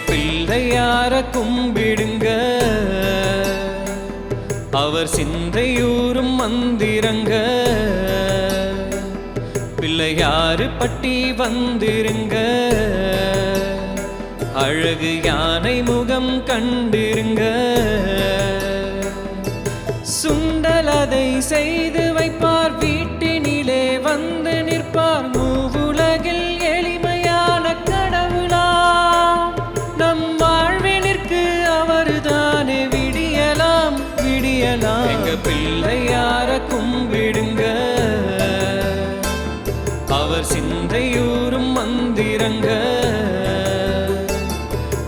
பிள்ளையார கும்பிடுங்க, அவர் சிந்தையூரும் மந்திரங்க. பிள்ளையாறு பட்டி வந்திருங்க, அழகு யானை முகம் கண்டிருங்க. சுண்டல் அதை செய்து வைப்பார், வீட்டினிலே வந்து நிற்பார். மூவுலகில் எளிமையான கடவுளாம், நம் வாழ்வினிற்கு அவர்தானே விடியலாம் விடியலாம். எங்க பிள்ளையார கும்பிடுங்க, அவர் சிந்தையூரும் மந்திரங்க.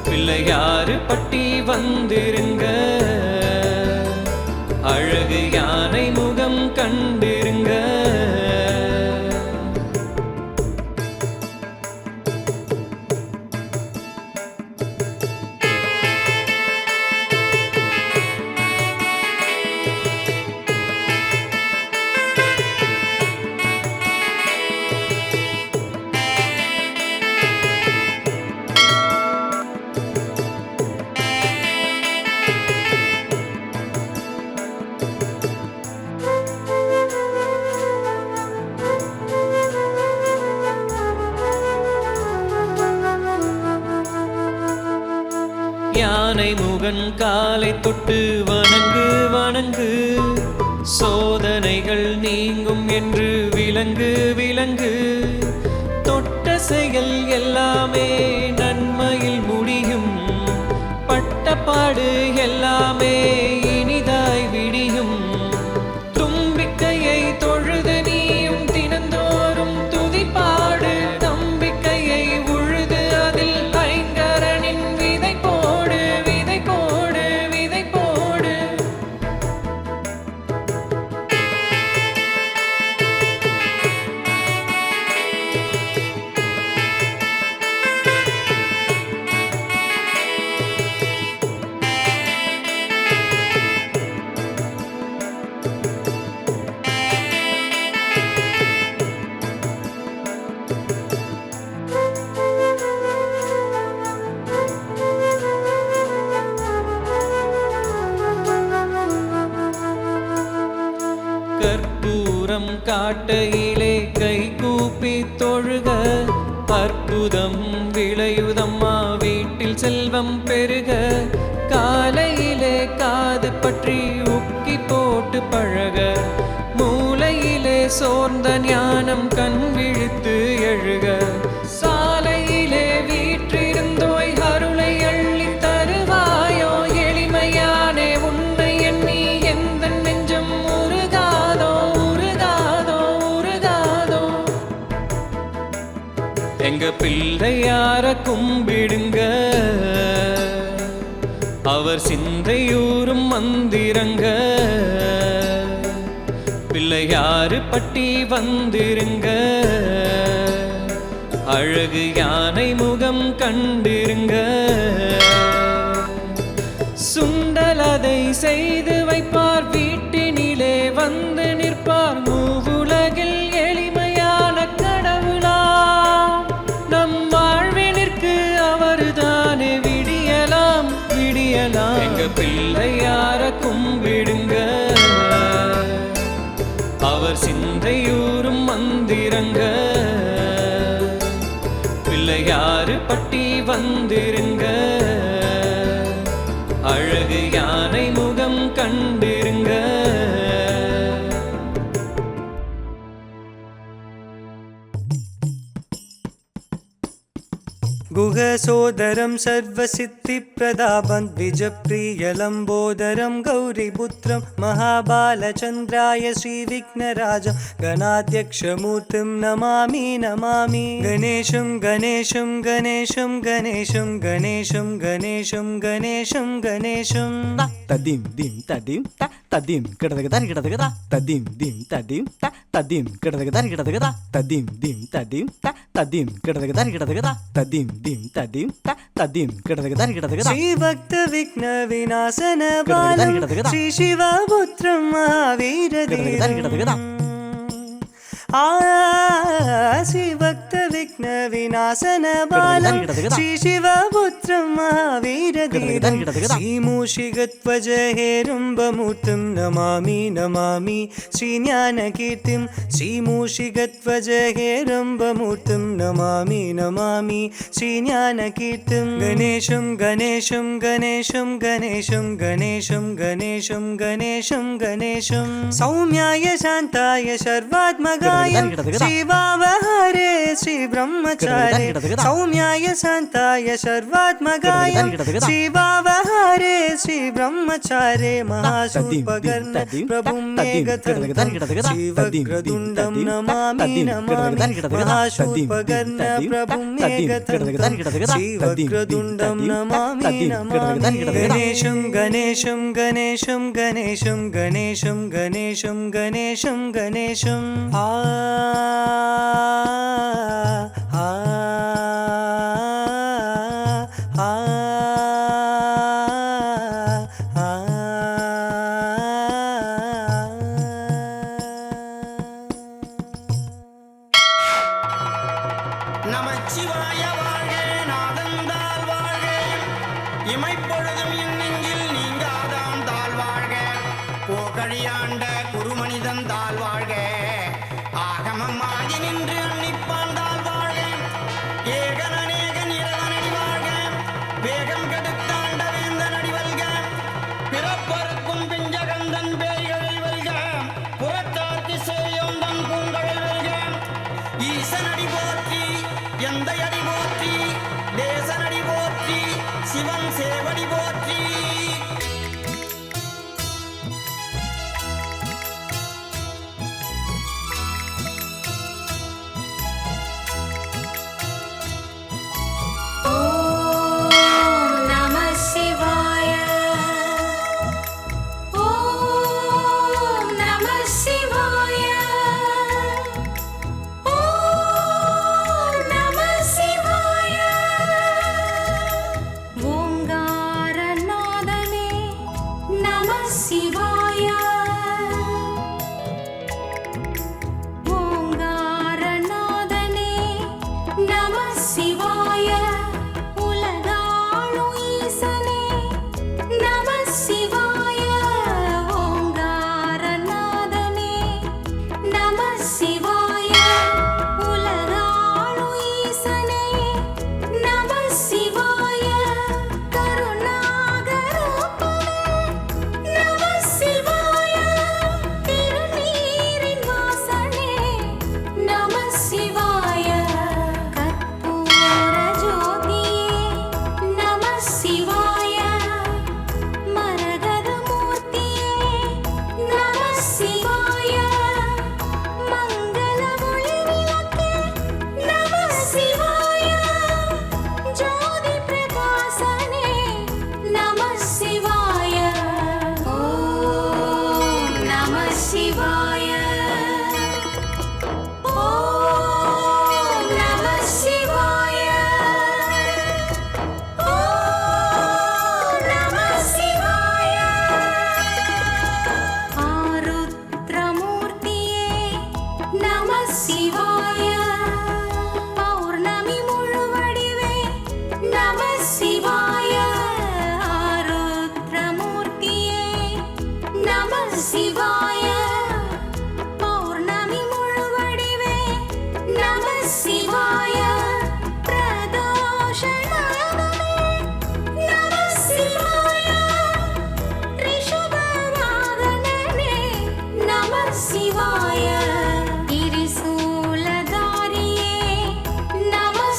பிள்ளையாறு பட்டி வந்திருங்க, அழகு யானை முகம் கண்டிருங்க. யானை முகன் காலை தொட்டு வணங்கு வணங்கு, சோதனைகள் நீங்கும் என்று விளங்கு விளங்கு. தொட்ட செயல் எல்லாமே நன்மையில் முடியும், பட்டப்பாடு எல்லாமே இனிதாய் விடியும். தும்பிக்கையை தொழுது நீயும் தினந்தோறும் துதிப்பாடு, நம்பிக்கையை உழுது அதில் ஐங்கரனின் விதை போடு விதை போடு விதை போடு. கற்பூரம் காட்டையிலே கை கூப்பி தொழுக, அற்புதம் விளையுதம்மா வீட்டில் செல்வம் பெருக. காலையிலே காது பற்றி உக்கி போட்டு பழக, மூலையிலே சோர்ந்த ஞானம் கண் விழித்து எழுக. சாலையிலே வீற்றிருந்தோய் அருளை அள்ளி தருவாயோ, எளிமையானே உன்னை எண்ணி எந்த நெஞ்சம் உருகாதோ உருகாதோ உருகாதோ. எங்க பிள்ளையார கும்பிடுங்க, அவர் சிந்தையூரும் மந்திரங்க. பிள்ளையாறு பட்டி வந்திருங்க, அழகு யானை முகம் கண்டிருங்க. சுண்டல் அதை செய்து வைப்பார், வீட்டினிலே வந்து நிற்பார். மூவுலகில் எளிமையான கடவுளாம், நம் வாழ்வினிற்கு அவர்தானே விடியலாம் விடியலாம். எங்க பிள்ளையார கும்பிடுங்க, அவர் சிந்தையூரும் மந்திரங்க. பிள்ளையாறு பட்டி வந்திருங்க, அழகு யானை முகம் கண்டிருங்க. गुहसोदरं सर्वसिद्धिप्रदापं द्विजप्रियलम्बोदरं गौरीपुत्रं महाबालचन्द्राय श्रीविघ्नराजं गणाध्यक्षमूर्तिं नमामि नमामि. गणेशं गणेशं गणेशं गणेशं गणेशं गणेशं गणेशं गणेशं तदिं दिं तदिं तदिं किडदगदारि किडदगदा तदिं दिं तदिं तदिं किडदगदारि किडदगदा तदिं दिं तदिं तदिं किडदगदारि किडदगदा तदिं दिं तदिं तदिं किडदगदारि किडदगदा. श्रीभक्त विघ्न विनाशन बालं श्री शिवपुत्रं महावीरधीरं श्री भक्त विघ्न विनाशन बालं श्री शिवपुत्रं महावीरधीरं श्री मूषिकध्वज हेरम्बमूर्तिं नमामि नमामि श्री ज्ञानकीर्तिं श्री मूषिकध्वज हेरम्बमूर्तिं नमामि नमामि श्री ज्ञानकीर्तिं गणेशं गणेशं गणेशं गणेशं गणेशं गणेशं गणेशं गणेशं सौम्याय शान्ताय सर्वात्मकाय शिवावहारे श्री ब्रह्मचारे सौम्याय शान्ताय सर्वात्मकाय शिवावहारे श्री ब्रह्मचारे महासूर्पकर्ण प्रभुं मेघधरं शिवक्रतुण्डं नमामि नमामि महासूर्पकर्ण प्रभुं मेघधरं शिवक्रतुण्डं नमामि नमामि गणेशं गणेशं गणेशं गणेशं गणेशं गणेशं गणेशं गणेशं நமச்சிவாய வாழ்க நாதந்தாள் வாழ்க இமைப்பொழுதும் என் நெஞ்சில் நீங்காதான் தாழ் வாழ்க போகழியாண்ட குருமனிதன் தாழ் வாழ்க ஆகமம் ஆகி நின்று அன்னிப்பான் தாழ் வாழ்க ஏகன் அநேகன் இறைவனடி வாழ்க வேகம் கெடுத்தாண்ட வேந்தன் அடி வல்க பிறப்பருக்கும் பிஞ்சகந்தன் பேய்களை வல்க புறத்தார்க்கு சேயோந்தன் பூங்கடல் வெல்க ஈசனடி போற்றி எந்த அடி போற்றி தேசனடி போற்றி சிவன் சேவடி போற்றி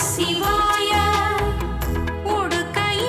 शिवाय उडुकै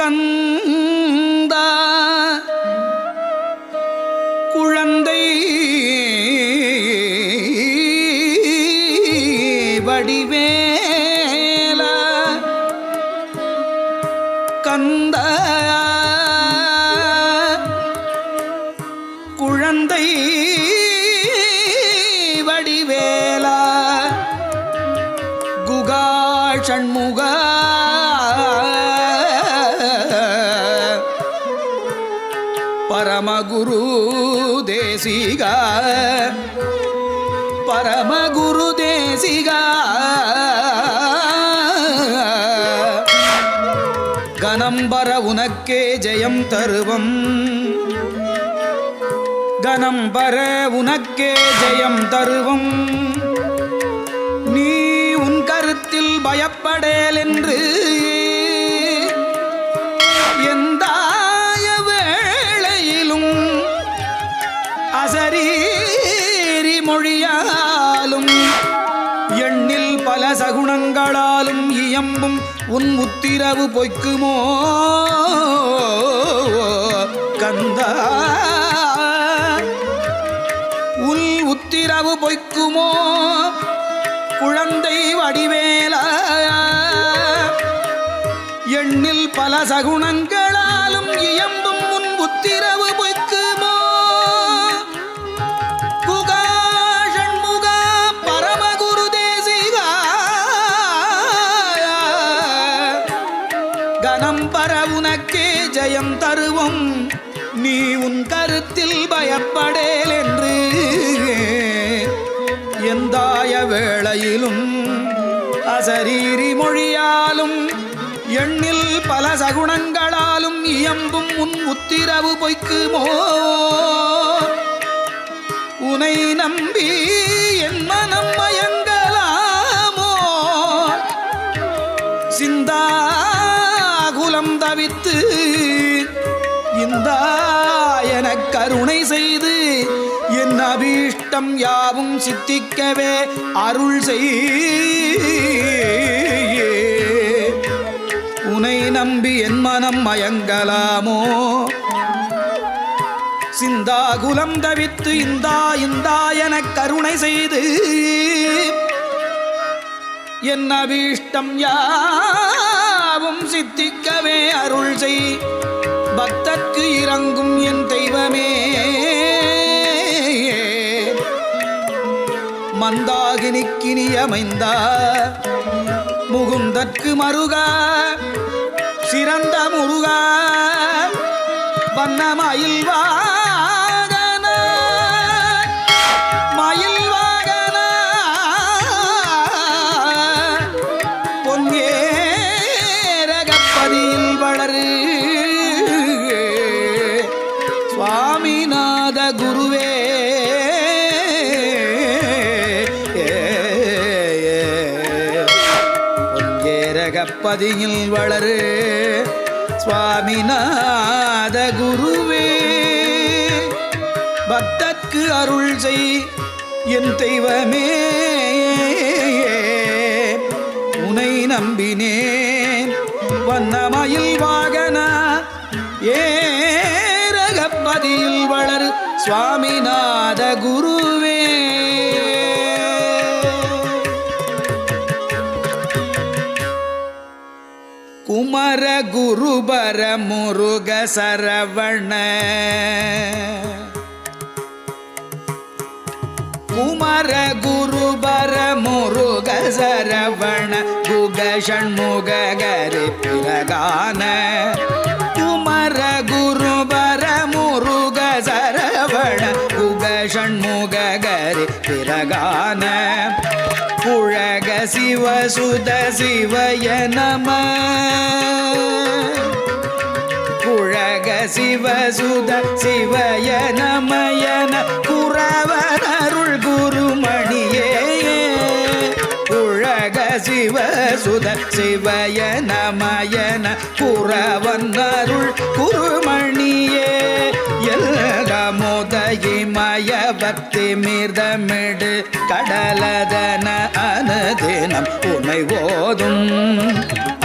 கந்தா குழந்தை வடிவேலா கந்தா குழந்தை வடிவேலா குகா சண்முகா பரமகுரு தேசிகா பரமகுரு தேசிகா கணம்பர உனக்கே ஜெயம் தருவம் கணம்பர உனக்கே ஜெயம் தருவம் நீ உன் கருத்தில் பயப்படேல் என்று எந்தாய வேளையிலும் அசரீரி மொழியாலும் எண்ணில் பல சகுணங்களாலும் இயம்பும் உன் உத்திரவு பொய்க்குமோ கந்தா உன் உத்திரவு பொய்க்குமோ குழந்தை வடிவேலா எண்ணில் பல சகுணங்களாலும் இயம்பும் உன் உத்திரவு பொய்க்குமோ குகா ஷண்முகா பரமகுரு தேசிகா கணம்பர உனக்கே ஜெயம் தருவோம் நீ உன் கருத்தில் பயப்படேல் என்று எந்தாய வேளையிலும் அசரீரி மொழியாலும் எண்ணில் பல சகுணங்களாலும் இயம்பும் உன் உத்திரவு பொய்க்குமோ உனை நம்பி என் மனம் மயங்கலாமோ சிந்தாகுலம் தவித்து இந்தா என கருணை செய்து என் அபீஷ்டம் யாவும் சித்திக்கவே அருள் செய் உனை நம்பி என் மனம் மயங்கலாமோ சிந்தாகுலம் தவித்து இந்தா என கருணை செய்து என் அபீஷ்டம் யாவும் சித்திக்கவே அருள் செய் பக்தர்க்கு இறங்கும் என் தெய்வமே மந்தாகினிக்கினியமைந்தா முகுந்தற்கு மருகா சிறந்த முருகா வண்ணமயில் வாகன மயில் வாகன பொன்னேரகப்பதியில் வளரு சுவாமிநாத குருவே பொன்னேரகப்பதியில் வளரு சுவாமிநாத குருவே பக்தர்க்கு அருள் செய் என் தெய்வமே உனை நம்பினேன் வண்ணமயில் வாகன ஏரகப்பதியில் வளரு சுவாமிநாத குருவே குமர குருபர முருக சரவண குமர குருபர முருக சரவண குக ஷண்முக கரி பிரகான குமர குருபர முருக சரவண குக ஷண்முக கரி பிரகான புழக சிவசுத சிவய நம புழக சிவசுத சிவய நமயன குரவனருள் குருமணியே புழக சிவசுத சிவய நமயன குரவனருள் குருமணியே எல்கமுதயிமய பக்தி மிர்தமிடு கடலதன அனுதினம் உனை ஓதும்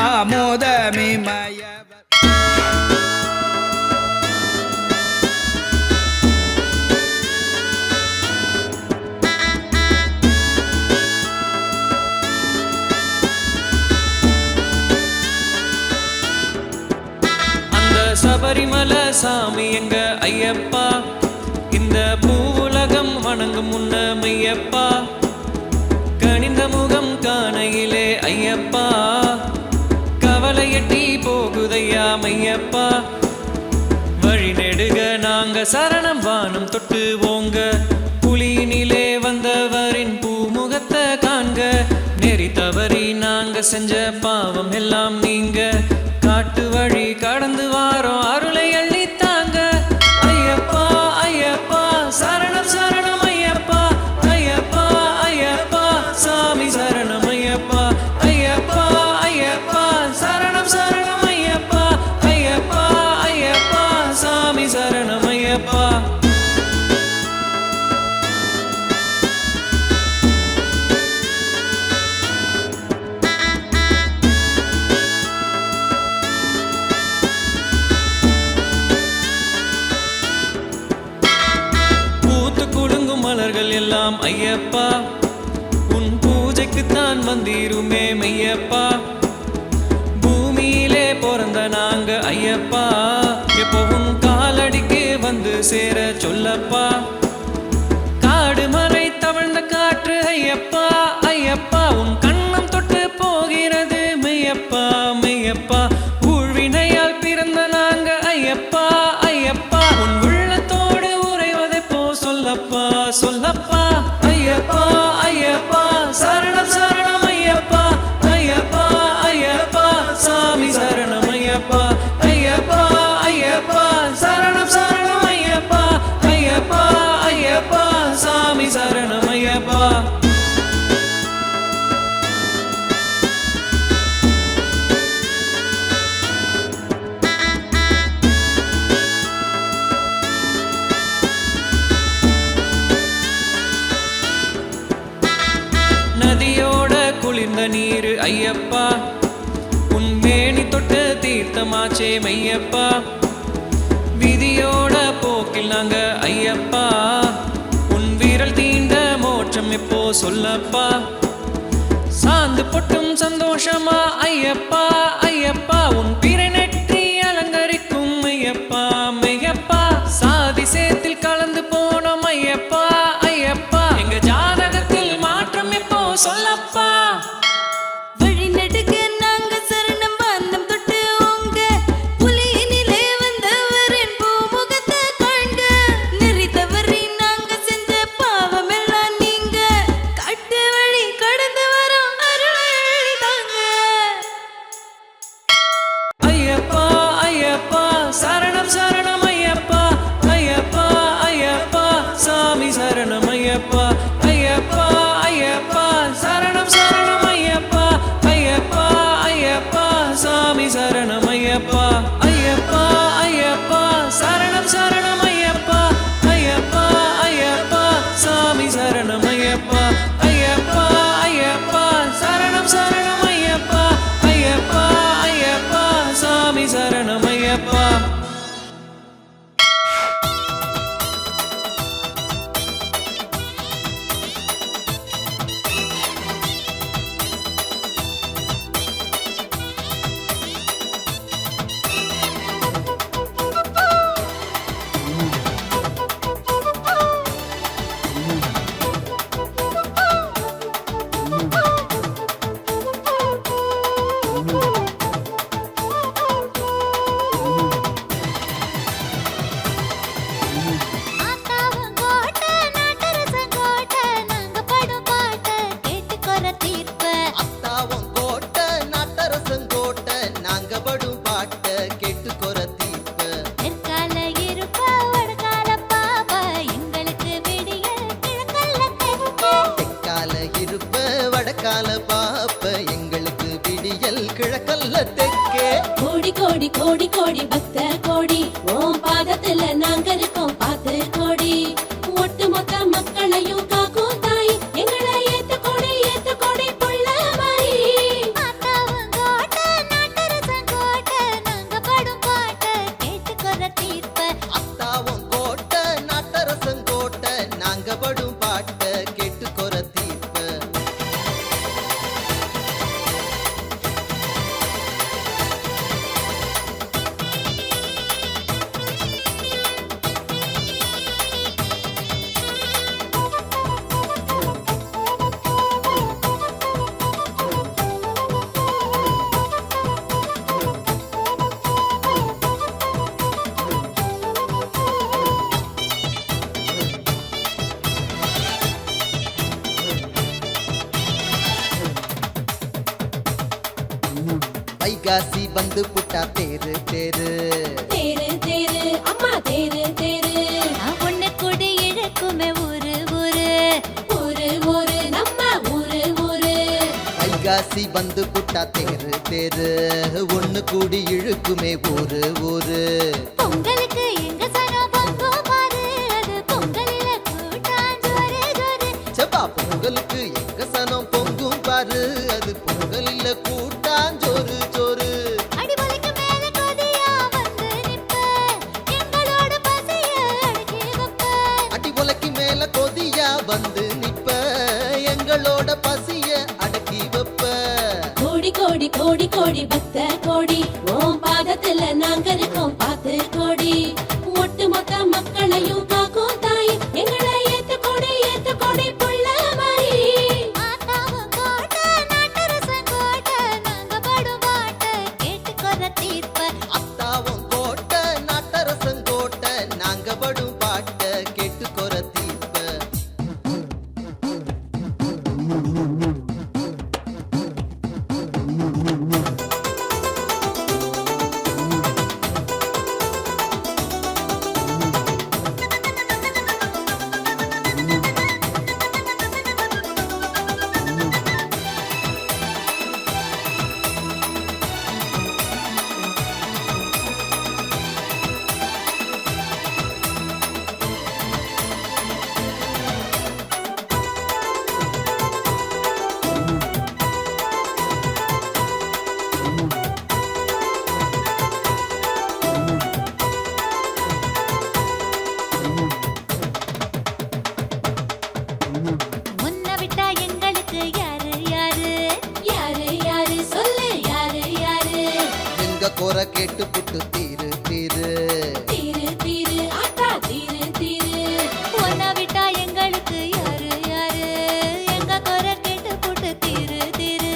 அமுதமிமய சபரிமலை சாமி எங்க ஐயப்பா, இந்த பூவுலகம் வணங்கும் முன்ன மெய்யப்பா, கனிந்த முகம் காணையிலே ஐயப்பா, கவலை எட்டி போகுதையா மெய்யப்பா, வழி நெடுக நாங்க சரணம் வானம் தொட்டு ஓங்க, புலியினிலே வந்தவரின் பூமுகத்தை காண்க, நெறி தவறி நாங்க செஞ்ச பாவம் எல்லாம் நீங்க, காட்டு வழி கடந்து வாரோம் அருளை அள்ளித்தாங்க. ஐயப்பா ஐயப்பா சரணம் சரணம் ஐயப்பா, ஐயப்பா ஐயப்பா சாமி சரணம் ஐயப்பா, ஐயப்பா ஐயப்பா சரணம் சரணம் ஐயப்பா, ஐயப்பா ஐயப்பா சாமி சரணம் ஐயப்பா. மலர்கள் எல்லாம் ஐயப்பா, உன் பூஜைக்குத்தான் வந்தீருமே மெய்யப்பா, பூமியிலே பிறந்த நாங்க ஐயப்பா, எப்பவும் காலடிக்கு வந்து சேர சொல்லப்பா, காடு மறை தவழ்ந்த காற்று ஐயப்பா, ஐயப்பா உன் கண்ணம் தொட்டு போகிறது மெய்யப்பா, மெய்யப்பா ஊழ்வினையால் பிறந்த நாங்க ஐயப்பா, ஐயப்பா உன் உள்ளத்தோடு உறைவதை போ சொல்லப்பா, சொல்லப்பா ஐயப்பா ஐயப்பா சரணம் சரணம் ஐயப்பா, ஐயப்பா ஐயப்பா சாமி சரணம் ஐயப்பா, ஐயப்பா ஐயப்பா சரணம் சரணம் ஐயப்பா, ஐயப்பா ஐயப்பா சாமி சரணம் ஐயப்பா. நதியோட குளிர்ந்த நீரு ஐயப்பா, உன் மேனி தொட்டு தீர்த்தமாச்சே மெய்யப்பா, விதியோட போக்கில் நாங்க ஐயப்பா, உன் வீரல் தீண்ட மோட்சம் எப்போ சொல்லப்பா, சாந்து பொட்டும் சந்தோஷமா ஐயப்பா, ஐயப்பா உன் பிறை நெற்றி அலங்கரிக்கும் ஐயப்பா, மெய்யப்பா சாதி சேத்தில் கலந்து போனோம் ஐயப்பா, ஐயப்பா எங்க ஜாதகத்தில் மாற்றம் எப்போ சொல்லப்பா. வழி நெடுக நாங்க சரணம் வானம் தொட்டு ஓங்க, புலியினிலே வந்தவரின் பூமுகத்தை காண்க, நெறி தவறி நாங்க செஞ்ச பாவம் எல்லாம் நீங்க, காட்டு வழி கடந்து வரோம் அருளை அள்ளித்தாங்க. ஐயப்பா ஐயப்பா சரணம் சரணம் ஐயப்பா, ஐயப்பா ஐயப்பா சாமி சரணம் ஐயப்பா, ஐயப்பா ஐயப்பா சரணம் சரணம் ஐயப்பா, ஐயப்பா ஐயப்பா சாமி சரணம் ஐயப்பா, ஐயப்பா ஐயப்பா சரணம் சரணம் ஐயப்பா, ஐயப்பா ஐயப்பா சாமி சரணம் ஐயப்பா, ஐயப்பா ஐயப்பா சரணம் சரணம் ஐயப்பா, ஐயப்பா ஐயப்பா சாமி சரணம் ஐயப்பா. ஆத்தாவும் கோட்டை நாட்டரசன் கோட்டை, நாங்க படும் பாட்டை கேட்டுக்கொற தீர்ப்ப. அத்தாவும் கோட்டை நாட்டரசன் கோட்டை நாங்க படும் பாட்ட கேட்டுக்கொற தீர்ப்பு. தெற்கால இருப்ப வடகால பாப்ப, எங்களுக்கு விடியல் கிழக்கல்ல தெற்கு. தெற்கால இருப்ப வடக்கால பாப்ப எங்களுக்கு விடியல் கிழக்கல்ல தெற்கே. கோடி கோடி கோடி கோடி பக்த கோடி, ஓம் பாதத்துல நாங்க இருக்கோம் பார்த்து கோடி, ஒட்டு மொத்த மக்களையும் காக்கும் தாய், எங்களை ஏத்து கோடி புள்ள மாறி. ஆத்தாவும் கோட்டை நாட்டரசன் கோட்டை, நாங்க படும் பாட்டை கேட்டுக்கொற தீர்ப்ப. அத்தாவும் கோட்டை நாட்டரசன் கோட்டை நாங்க படும் பாட்ட கேட்டுக்கொற தீர்ப்பு. வைகாசி வந்து புட்டா தேரு தேரு தேரு தேரு அம்மா தேரு தேரு ஒண்ணு கூடி இழுக்குமே ஊரு ஊரு ஊரு ஊரு நம்ம ஊரு ஊரு வைகாசி வந்து புட்டா தேரு தேரு ஒண்ணு கூடி இழுக்குமே ஊரு ஊரு பொங்கலுக்கு எங்க சனம் பொங்கும் பாரு அது பொங்கலில கூட்டாஞ்சோறு ஜோறு செப்பா பொங்கலுக்கு எங்க சனம் பொங்கும் பாரு அது பொங்கலில கூட்டாஞ்சோறு சோறு அடிபொலிக்கு மேல கொதியா வந்து நிப்ப எங்களோட பசிய அடக்கி வைப்ப அடி உலக்கி மேல கொதியா வந்து நிப்ப எங்களோட பசிய அடக்கி வைப்ப கோடி கோடி கோடி கோடி பக்த கோடி ஓம் பாதத்துல நாங்க இருக்கோம் பார்த்து கோடி ஒட்டு மொத்த மக்களையும் காக்கும் தாய் எங்களை ஏத்து கோடி புள்ள மாதிரி ஆத்தாவும் கோட்டை நாட்டரசன் கோட்டை நாங்க படும் பாட்டை கேட்டுக்கொற தீர்ப்ப அத்தாவும் கோட்டை நாட்டரசன் கோட்டை நாங்க படும் பாட்ட கேட்டுக்கொற தீர்ப்ப முன்ன விட்டா எங்களுக்கு யாரு யாரு யாரு யாரு சொல்லு யாரு யாரு எங்க குறை கேட்டு புட்டு தீரு தீரு தீரு தீரு ஆட்டா தீரு தீரு உன்னை விட்டா எங்களுக்கு யாரு யாரு எங்க குறை கேட்டு போட்டு தீரு தீரு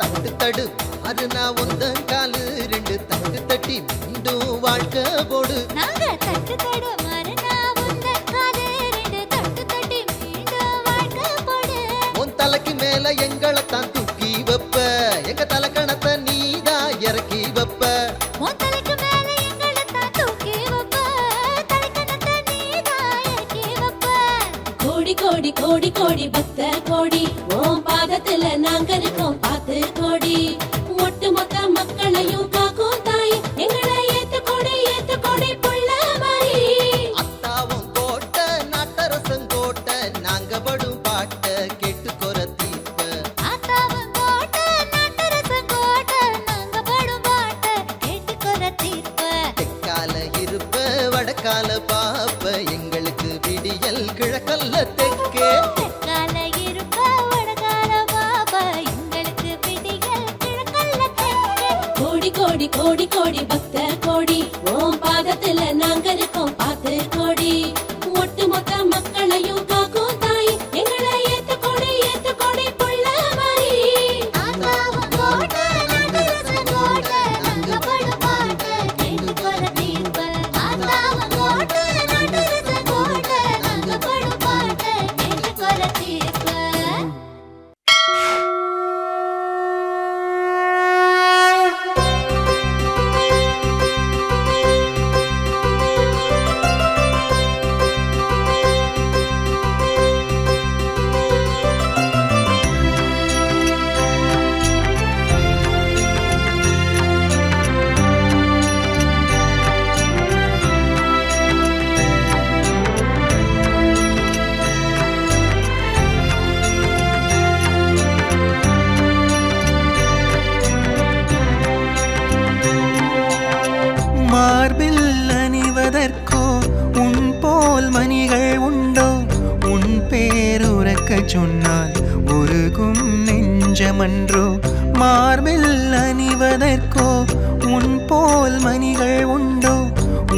தட்டு தடு அருணா உந்தன் காலு ரெண்டு தட்டு தட்டி மீண்டும் வாழ்க்கை போடு நாங்க தட்டு தடு மரணா உந்த காலு ரெண்டு தட்டு தட்டி மீண்டும் வாழ்க்கை போடு உன் தலைக்கு மேல எங்களை தான் தூக்கி வைப்ப எங்க தலைக்கணத்தை நீதான் இறக்கி வைப்ப உன் தலைக்கு மேல எங்களை தான் தூக்கி வைப்ப தலைக்கணத்தை நீதான் இறக்கி வைப்ப கோடி கோடி கோடி கோடி பக்த கோடி ஓம் பாதத்துல நாங்க இருக்கோம் பார்த்து கோடி ஒட்டு மொத்த மக்களையும் காக்கும் தாய் எங்களை ஏத்து கோடி புள்ள மாதிரி அத்தாவும் கோட்டை நாட்டரசன் கோட்டை நாங்க படும் பாட்ட கேட்டுக்கொற தீர்ப்ப ஆத்தாவும் கோட்டை நாட்டரசன் கோட்டை நாங்க படும் பாட்டை கேட்டுக்கொற தீர்ப்ப தெற்கால இருப்ப வடக்கால பாப்ப எங்களுக்கு விடியல் கிழக்கல்ல தெற்கே தெற்கால இருப்ப வடகால பாபா எங்களுக்கு விடியல் கிழக்கல்ல தெற்கே கோடி கோடி கோடி கோடி பக்த கோடி ஓம் பாதத்துல நாங்க இருக்கோம் பார்த்து கோடி ஒட்டு மொத்த மக்களையும் காக்கும் தாய் எங்களை ஏத்து கோடி புள்ள மாதிரி ஆத்தாவும் கோட்டை நாட்டரசன் கோட்டை நாங்க படும் பாட்டை கேட்டுக்கொற தீர்ப்ப ஆத்தாவும் கோட்டை நாட்டரசன் கோட்டை நாங்க படும் பாட்டை கேட்டுக்கொற தீர்ப்ப மார்பில் அணிவதற்கோ உன் போல் மணிகள் உண்டோ உன் பேருறக்க சொன்னால் உருகும் நெஞ்சமன்றோ மார்பில் அணிவதற்கோ உன் போல் மணிகள் உண்டோ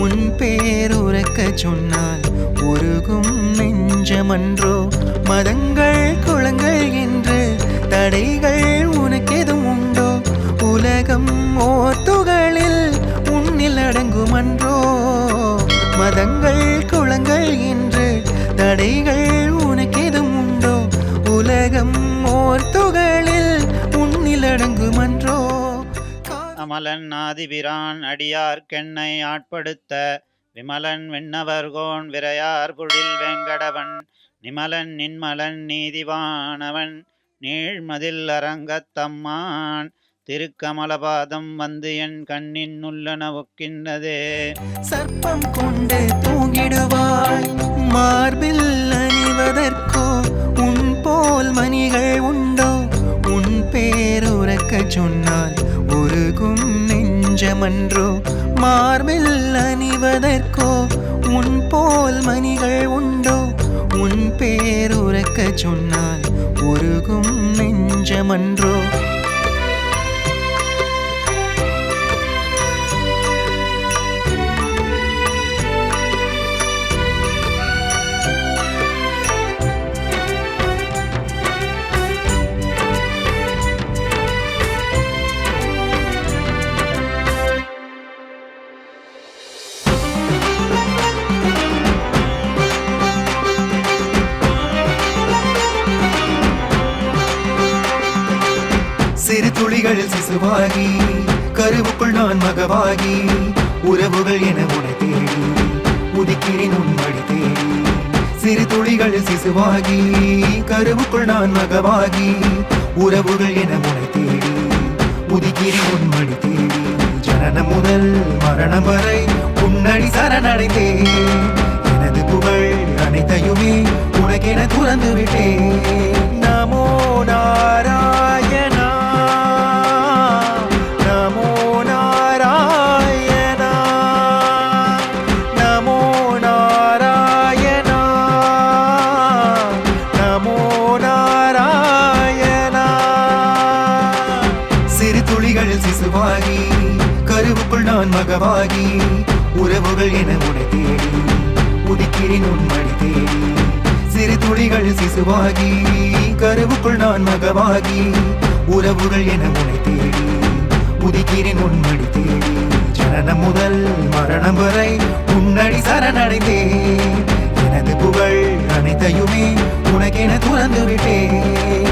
உன் பேருறக்க சொன்னால் உருகும் நெஞ்சமன்றோ மதங்கள் குளங்கள் என்று தடைகள் உனக்கெதும் உண்டோ உலகம் ஓர் துகளில் உன்னில் அடங்குமன்றோ மதங்கள் குளங்கள் என்று தடைகள் உனக்கெதும் உண்டோ உலகம் ஓர் துகளில் உன்னில் அடங்குமன்றோ அமலன் ஆதிபிரான் அடியார்க்கென்னை ஆட்படுத்த விமலன் விண்ணவர்கோன் விரையார் புழில் வெங்கடவன் நிமலன் நின்மலன் நீதிவானவன் நீழ்மதில் அரங்கத்தம்மான் திருக்கமலபாதம் வந்து என் கண்ணின் உள்ளன ஒக்கின்றதே. சர்ப்பம் கொண்டு தூங்கிடுவாய் மார்பில் அணிவதற்கோ உன் போல் மணிகள் உண்டோ உன் பேருறக்க சொன்னால் உருகும் நெஞ்சமன்றோ மார்பில் அணிவதற்கோ உன் போல் மணிகள் உண்டோ உன் பேருறக்க சொன்னால் உருகும் நெஞ்சமன்றோ. சிறு துளிகளில் சிசுவாகி கருவுக்குள் நான் மகவாகி உறவுகள் என உனை தேடி உதிக்கிறேன் உன்மடி தேடி. சிறு துளிகளில் சிசுவாகி கருவுக்குள் நான் மகவாகி உறவுகள் என உனை தேடி உதிக்கிறேன் உன்மடி தேடி. ஜனனம் முதல் மரணம் வரை உன்னடி சரணடைந்தேன் எனது புகழ் அனைத்தையுமே உனக்கென துறந்து விட்டேன். நமோ நாராயணா நமோ நாராயணா நமோ நாராயணா நமோ நாராயணா. சிறு துளிகளில் சிசுவாகி கருவுக்குள் நான் மகவாகி உறவுகள் என உனை தேடி உதிக்கிறேன் உன்மடி தேடி. சிறு துளிகளில் சிசுவாகி கருவுக்குள் நான் மகவாகி உறவுகள் என உனை தேடி உதிக்கிறேன் உன்மடி தேடி. ஜனனம் முதல் மரணம் வரை உன்னடி சரணடைந்தேன் எனது புகழ் அனைத்தையுமே உனக்கென துறந்து விட்டேன்.